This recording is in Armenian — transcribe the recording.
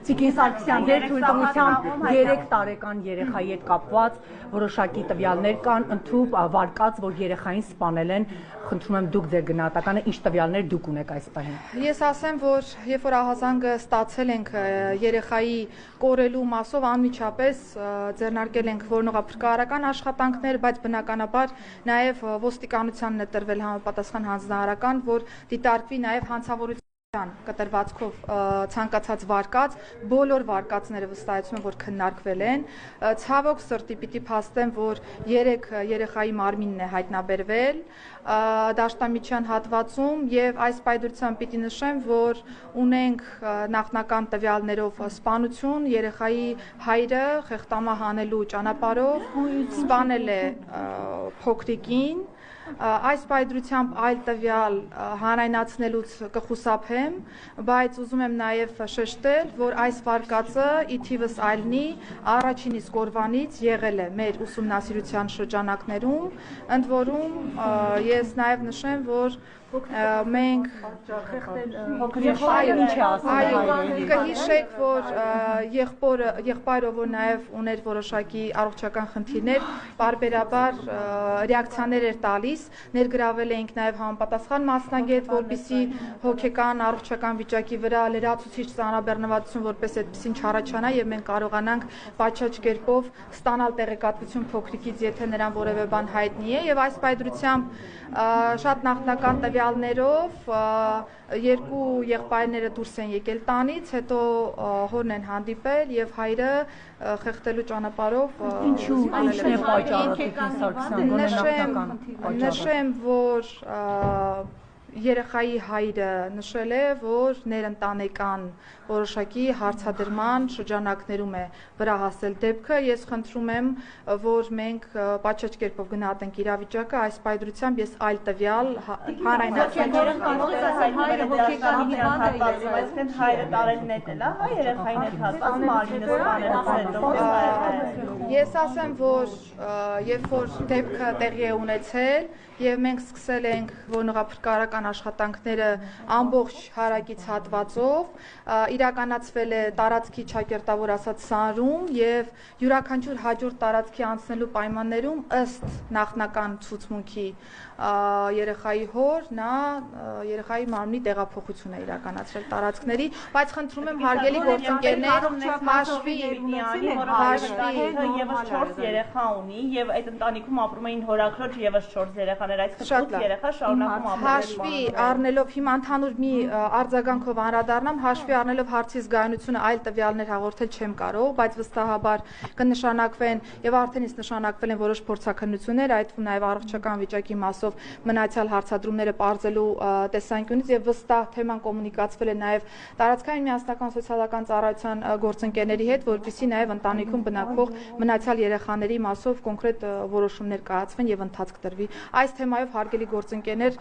Տիկին Սարգսյան, ձեր թույլտվությամբ 3 տարեկան երեխայի հետ կապված որոշակի տվյալներ կան, ընդհուպ վարկած, որ երեխային սպանել են, խնդրում եմ դուք ձեր գնահատականը, ինչ տվյալներ դուք ունեք այս պահին։ Ես ասեմ, որ երբ որ ահազանգը ստացել ենք երեխայի կորելու մասով անմիջապես ձեռնարկել ենք որոնողափրկարարական աշխատանքներ, բայց բնականաբար նաև ոստիկանությանն է տրվել համապատասխան հանձնարարական, որ դիտարկվի նաև հանցավորության կտրվածքով ցանկացած վարկած, բոլոր վարկածները վստահեցում եմ, որ քննարկվել են, ցավոք սրտի պիտի փաստեմ, որ 3 երեխայի մարմինն է հայտնաբերվել դաշտամիջյան հատվածում եւ այս պայդրությամբ պիտի նշեմ, որ ունենք նախնական տվյալներով սպանություն, երեխայի հայրը խեղտամահ անելու ճանապարհով սպանել է փոքրիկին, այս պայդրությամբ այլ տվյալ հանրայնացնելուց կխուսափեմ, բայց ուզում եմ նաև շեշտել, որ այս վարկածը ի թիվս այլնի առաջին իսկ օրվանից եղել է մեր ուսումնասիրության շրջանակներում, ընդ որում ես նաև նշեմ, որ մենք կհիշեք, որ եղբայրը, որ նաև ուներ որոշակի առողջական խնդիրներ, պարբերաբար ռեակցիաներ էր տալիս, ներգրավել էինք նաև համապատասխան մասնագետ, որպեսզի հոգեկան առողջական վիճակի վրա լրացուցիչ ծանրաբեռնվածություն որպես այդպեսին չառաջանա եւ մենք կարողանանք պատշաճ կերպով ստանալ տեղեկատվություն փոքրիկից, եթե նրան որևէ բան հայտնի է, եւ այս պայդրությամբ շատ նախնական տվյալներով 2 եղբայրները դուրս են եկել տանից, հետո հորն են հանդիպել եւ հայրը խեղդելու ճանապարհով ինչու ինչն է պատճառը Տիկին Սարգսյան, գոնե նախնական նշեմ, որ երեխայի հայրը նշել է, որ ներընտանեկան որոշակի հարցադրման շրջանակներում է վրա հասել դեպքը, ես խնդրում եմ, որ մենք պատշաճ կերպով գնահատենք իրավիճակը, այս պայդրությամբ ես այլ տվյալ հանրայնացնեմ։ Հայրը տարելն է դելա, հա երեխային հետ հատված մարմինը սպանելուց հետո։ Ես ասեմ, որ երբ որ դեպքը տեղի է ունեցել եւ մենք սկսել ենք որոնողափրկարարական աշխատանքները ամբողջ հարակից հատվածով, իրականացվել է տարածքի ճակերտավոր ասած սանրում եւ յուրաքանչյուր հաջորդ տարածքի անցնելու պայմաններում ըստ նախնական ցուցմունքի երեխայի հոր նա երեխայի մարմնի տեղափոխություն է իրականացրել տարածքների, բայց խնդրում եմ հարգելի գործընկերներ հաշվի եւս 4 երեխա ունի եւ այդ ընտանիքում ապրում էին հորաքրոջ եւս 4 երեխաներ, այսինքն 8 երեխա շարունակում ապրել։ Հաշվի առնելով հիմա ընդհանուր մի արձագանքով անդրադառնամ, հաշվի առնելով հարցի զգայունությունը այլ տվյալներ հաղորդել չեմ կարող, բայց վստահաբար կնշանակվեն եւ արդեն իսկ նշանակվել են որոշ փորձաքննություններ, այդ թվում նաեւ առողջական վիճակի մասով մնացյալ հարցադրումները պարզելու տեսանկյունից եւ վստահ թեման կոմունիկացվել է նաեւ տարածքային միասնական սոցիալական ծառայության գործընկերների հետ, որպեսզի նաեւ ընտանիքում բնակվող մնացյալ երեխաների մասով կոնկրետ որոշումներ կայացվեն եւ ընթացք տրվի։ Այս թեմայով հարգելի գործընկերներ